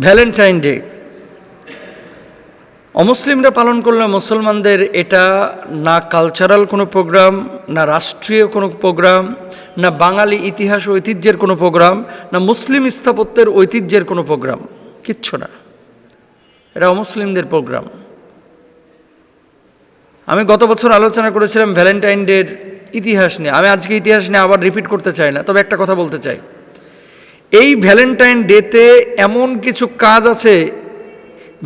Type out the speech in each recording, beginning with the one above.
Valentine day অমুসলিমরা পালন করলে মুসলমানদের এটা না কালচারাল কোনো প্রোগ্রাম, না রাষ্ট্রীয় কোনো প্রোগ্রাম, না বাঙালি ইতিহাস ঐতিহ্যের কোনো প্রোগ্রাম, না মুসলিম স্থাপত্যের ঐতিহ্যের কোনো প্রোগ্রাম, কিচ্ছু না। এটা অমুসলিমদের প্রোগ্রাম। আমি গত বছর আলোচনা করেছিলাম ভ্যালেন্টাইন ডের ইতিহাস নিয়ে। আমি আজকে ইতিহাস নিয়ে আবার রিপিট করতে চাই না, তবে একটা কথা বলতে চাই। এই ভ্যালেন্টাইন ডেতে এমন কিছু কাজ আছে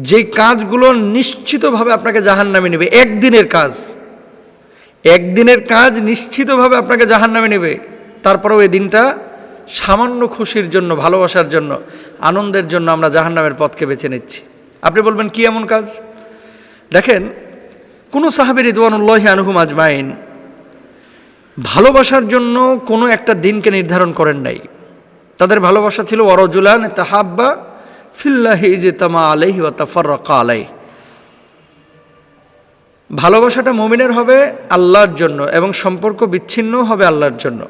যেই কাজগুলো নিশ্চিতভাবে আপনাকে জাহান্নামে নেবে। একদিনের কাজ নিশ্চিতভাবে আপনাকে জাহান্নামে নেবে। তারপরেও এই দিনটা সামান্য খুশির জন্য, ভালোবাসার জন্য, আনন্দের জন্য আমরা জাহান্নামের পথকে বেছে নিচ্ছি। আপনি বলবেন কি এমন কাজ? দেখেন, কোনো সাহাবী রিদওয়ানুল্লাহি আনহুম আজমাইন ভালোবাসার জন্য কোনো একটা দিনকে নির্ধারণ করেন নাই। তাদের ভালোবাসা ছিল ওয়ারাজুলান তাহাব্বা ফিল্লাহি ইজতামা আলাইহি ওয়া তাফাররাকা আলাইহি। ভালোবাসাটা মুমিনের হবে আল্লাহর জন্য এবং সম্পর্ক বিচ্ছিন্ন হবে আল্লাহর জন্য।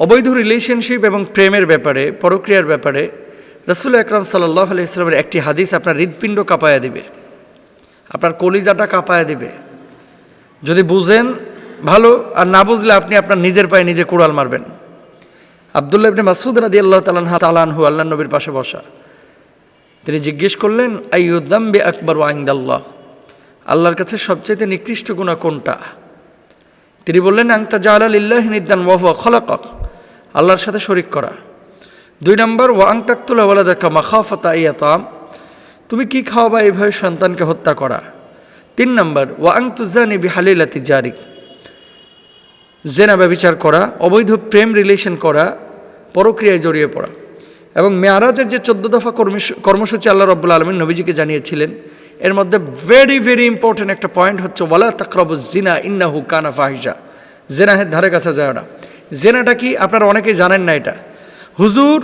অবৈধ রিলেশনশিপ এবং প্রেমের ব্যাপারে, পরক্রিয়ার ব্যাপারে রাসূল আকরাম সাল্লাল্লাহু আলাইহি ওয়াসাল্লামের একটি হাদিস আপনার হৃৎপিণ্ড কাঁপায়া দিবে, আপনার কলিজাটা কাঁপায়া দিবে। যদি বুঝেন ভালো, আর না বুঝলে আপনি আপনার নিজের পায়ে নিজে কুড়াল মারবেন। আব্দুল্লাহ ইবনে মাসউদ রাদিয়াল্লাহু তাআলা আনহু আল্লাহর নবীর পাশে বসা, তিনি জিজ্ঞেস করলেন, আইয়ুযামবি আকবারু ইনদাল্লাহ, আল্লাহর কাছে সবচেয়ে নিকৃষ্ট গুনাহ কোনটা? তিনি বললেন, আনতা জাআলা লিল্লাহি নিদ্দান ওয়া হুয়া খালাকাক, আল্লাহর সাথে শরীক করা। 2 নম্বর, ওয়া আন তাকতুলা ওয়ালাদাকা মাখাফাতা আইয়াতাম, তুমি কি খাওয়াবা এইভাবে সন্তানকে হত্যা করা। 3 নম্বর, ওয়া আন তুজানি বিহালিলাতি জারিক, জেনা ব্যভিচার করা, অবৈধ প্রেম রিলেশন করা, পরক্রিয়ায় জড়িয়ে পড়া। এবং মেয়ারাজের যে 14 দফা কর্মসূচি আল্লাহ রাব্বুল আলামিন নবীজিকে জানিয়েছিলেন, এর মধ্যে ভেরি ইম্পর্টেন্ট একটা পয়েন্ট হচ্ছে ওয়ালা তাকরাবুজ জিনা ইন্নাহু কানা ফাহিশা, জেনাহের ধারে কাছে যায় না। জেনাটা কি আপনারা অনেকেই জানেন না। এটা হুজুর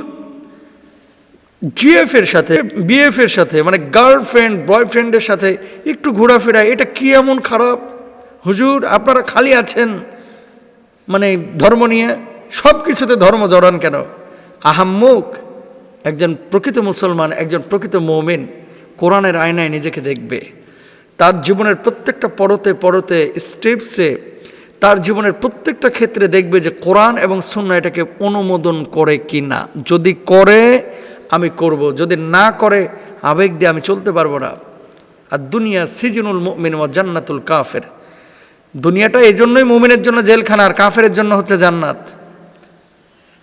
বিএফ এর সাথে মানে গার্লফ্রেন্ড বয়ফ্রেন্ডের সাথে একটু ঘোরাফেরা, এটা কি এমন খারাপ? হুজুর আপনারা খালি আছেন মানে ধর্ম নিয়ে, সব কিছুতে ধর্ম জড়ান কেন? আহাম্মুক একজন প্রকৃত মুসলমান, একজন প্রকৃত মুমিন কোরআনের আয়নায় নিজেকে দেখবে। তার জীবনের প্রত্যেকটা পরতে স্টেপসে, তার জীবনের প্রত্যেকটা ক্ষেত্রে দেখবে যে কোরআন এবং সুন্নাহ এটাকে অনুমোদন করে কি না। যদি করে আমি করব, যদি না করে আবেগ দিয়ে আমি চলতে পারবো না। আর দুনিয়া সিজনুল মুমিন ওয়া জান্নাতুল কাফের, দুনিয়াটা এই জন্যই মুমিনের জন্য জেলখানা, আর কাফেরের জন্য হচ্ছে জান্নাত।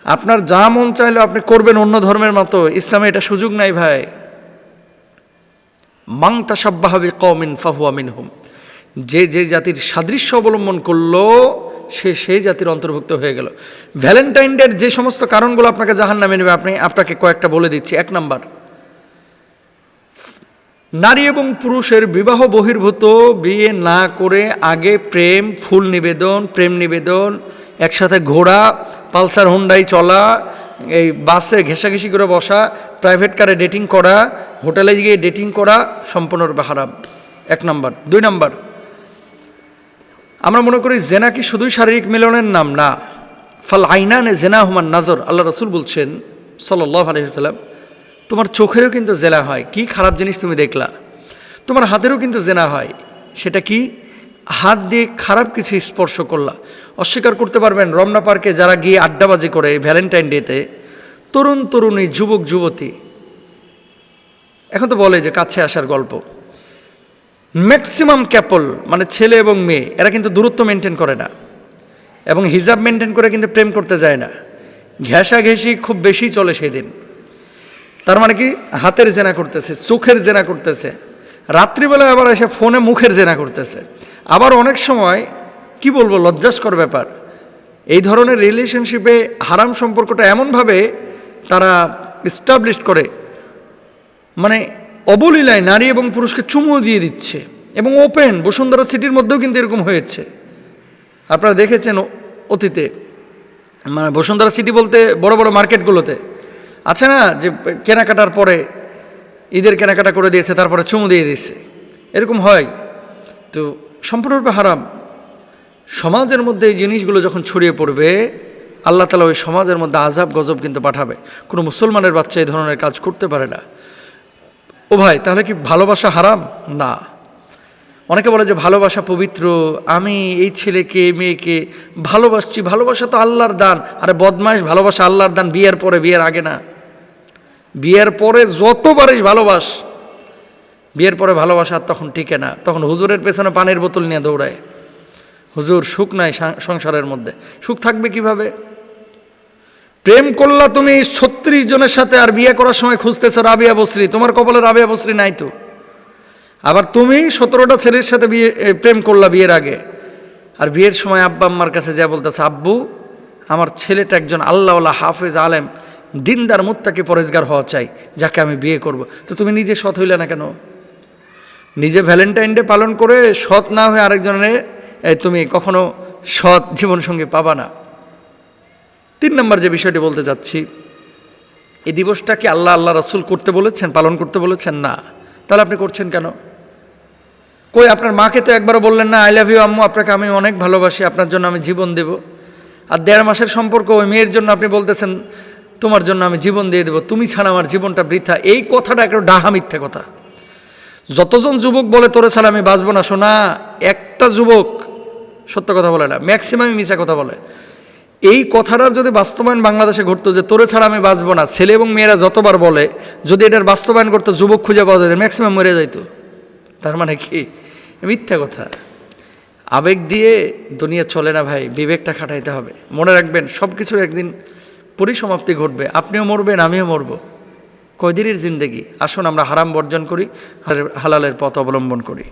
আপনার যা মন চাইলে আপনি করবেন অন্য ধর্মের মতো, ইসলামে এটা সুযোগ নাই ভাই। মান তাশাব্বাহা বিকওমিন ফাহুয়া মিনহুম, যে জাতির সাদৃশ্য অবলম্বন করলো সে সেই জাতির অন্তর্ভুক্ত হয়ে গেল। ভ্যালেন্টাইন ডের যে সমস্ত কারণগুলো আপনাকে জাহান্নামে নেবে, আপনাকে কয়েকটা বলে দিচ্ছি। 1 নাম্বার, নারী এবং পুরুষের বিবাহ বহির্ভূত বিয়ে না করে আগে প্রেম নিবেদন, একসাথে ঘোরা, পালসার হুন্ডাই চলা, এই বাসে ঘেঁষাঘেঁষি করে বসা, প্রাইভেট কারে ডেটিং করা, হোটেলে গিয়ে ডেটিং করা সম্পূর্ণরূপে হারাম। 1 নাম্বার। 2 নাম্বার, আমরা মনে করি জেনা কি শুধুই শারীরিক মিলনের নাম? না। ফাল আইনানে জেনাহুমান নাজর, আল্লাহ রাসূল বলছেন সাল্লাল্লাহু আলাইহি ওয়াসাল্লাম, তোমার চোখেরও কিন্তু জেনা হয়। কি খারাপ জিনিস তুমি দেখলা? তোমার হাতেরও কিন্তু জেনা হয়। সেটা কি? হাত দিয়ে খারাপ কিছু স্পর্শ করলা। অস্বীকার করতে পারবেন, রমনা পার্কে যারা গিয়ে আড্ডাবাজি করে ভ্যালেন্টাইন ডেতে, তরুণী যুবক যুবতী, এখন তো বলে যে কাছে আসার গল্প, ম্যাক্সিমাম ক্যাপল মানে ছেলে এবং মেয়ে, এরা কিন্তু দূরত্ব মেনটেন করে না এবং হিজাব মেনটেন করে কিন্তু প্রেম করতে যায় না। ঘেঁষাঘেঁষি খুব বেশি চলে সেই দিন। তার মানে কি? হাতের জেনা করতেছে, চোখের জেনা করতেছে, রাত্রিবেলা আবার এসে ফোনে মুখের জেনা করতেছে। আবার অনেক সময় কি বলবো, লজ্জাস্কর ব্যাপার, এই ধরনের রিলেশনশিপে হারাম সম্পর্কটা এমনভাবে তারা এস্টাবলিশ করে, মানে অবলীলায় নারী এবং পুরুষকে চুমু দিয়ে দিচ্ছে এবং ওপেন। বসুন্ধরা সিটির মধ্যেও কিন্তু এরকম হয়েছে, আপনারা দেখেছেন অতীতে। মানে বসুন্ধরা সিটি বলতে বড় বড় মার্কেটগুলোতে আছে না, যে কেনাকাটার পরে ঈদের কেনাকাটা করে দিয়েছে, তারপরে চুমু দিয়ে দিয়েছে, এরকম হয়। তো সম্পূর্ণরূপে হারাম। সমাজের মধ্যে এই জিনিসগুলো যখন ছড়িয়ে পড়বে, আল্লাহ তাআলা ওই সমাজের মধ্যে আযাব গজব কিন্তু পাঠাবে। কোনো মুসলমানের বাচ্চা এই ধরনের কাজ করতে পারে না। ও ভাই, তাহলে কি ভালোবাসা হারাম? না। অনেকে বলে যে ভালোবাসা পবিত্র, আমি এই ছেলেকে এই মেয়েকে ভালোবাসছি, ভালোবাসা তো আল্লাহর দান। আরে বদমাইশ, ভালোবাসা আল্লাহর দান বিয়ের পরে, বিয়ের আগে না। বিয়ের পরে যত পারিস ভালোবাস, বিয়ের পরে ভালোবাসা আর তখন টিকে না। তখন হুজুরের পেছনে পানির বোতল নিয়ে দৌড়ায়। হুজুর সুখ নাই সংসারের মধ্যে, সুখ থাকবে কিভাবে? প্রেম করলা তুমি 36 জনের সাথে, আর বিয়ে করার সময় খুঁজতেছ রাবিয়া বসরি, তোমার কপালে রাবিয়া বসরি নাই তো। আবার তুমি 17টা ছেলের সাথে প্রেম করলা বিয়ের আগে, আর বিয়ের সময় আব্বা আম্মার কাছে যা বলতেছে, আব্বু আমার ছেলেটা একজন আল্লাহওয়ালা হাফেজ আলেম দিনদার মুত্তাকি পরেজগার হওয়া চাই, যাকে আমি বিয়ে করব। তো তুমি নিজে সৎ হইলে না কেন? নিজে ভ্যালেন্টাইন ডে পালন করে সৎ না হয়ে আরেকজনের তুমি কখনো সৎ জীবনসঙ্গী পাবা না। 3 নম্বর যে বিষয়টি বলতে যাচ্ছি, এই দিবসটাকে আল্লাহ রাসূল করতে বলেছেন, পালন করতে বলেছেন না। তাহলে আপনি করছেন কেন? কই আপনার মাকে তো একবারও বললেন না, আই লাভ ইউ আম্মু, আপনাকে আমি অনেক ভালোবাসি, আপনার জন্য আমি জীবন দেব। আর 1.5 মাসের সম্পর্ক, ওই মেয়ের জন্য আপনি বলতেছেন তোমার জন্য আমি জীবন দিয়ে দেবো, তুমি ছাড়া আমার জীবনটা বৃথা। এই কথাটা একটা ডাহা মিথ্যে কথা। যতজন যুবক বলে তোরে ছাড়া আমি বাঁচবো না, শোনা একটা যুবক সত্য কথা বলে না, ম্যাক্সিমামই মিছা কথা বলে। এই কথাটার যদি বাস্তবায়ন বাংলাদেশে ঘটতো, যে তোরে ছাড়া আমি বাঁচবো না, ছেলে এবং মেয়েরা যতবার বলে, যদি এটার বাস্তবায়ন করতো, যুবক খুঁজে পাওয়া যায়, ম্যাক্সিমাম মরে যাইতো। তার মানে কি? মিথ্যা কথা। আবেগ দিয়ে দুনিয়া চলে না ভাই, বিবেকটা খাটাইতে হবে। মনে রাখবেন, সব কিছুর একদিন পরিসমাপ্তি ঘটবে, আপনিও মরবেন, আমিও মরব। কয়দিনের জিন্দেগি? আসুন আমরা হারাম বর্জন করি, আর হালালের পথ অবলম্বন করি।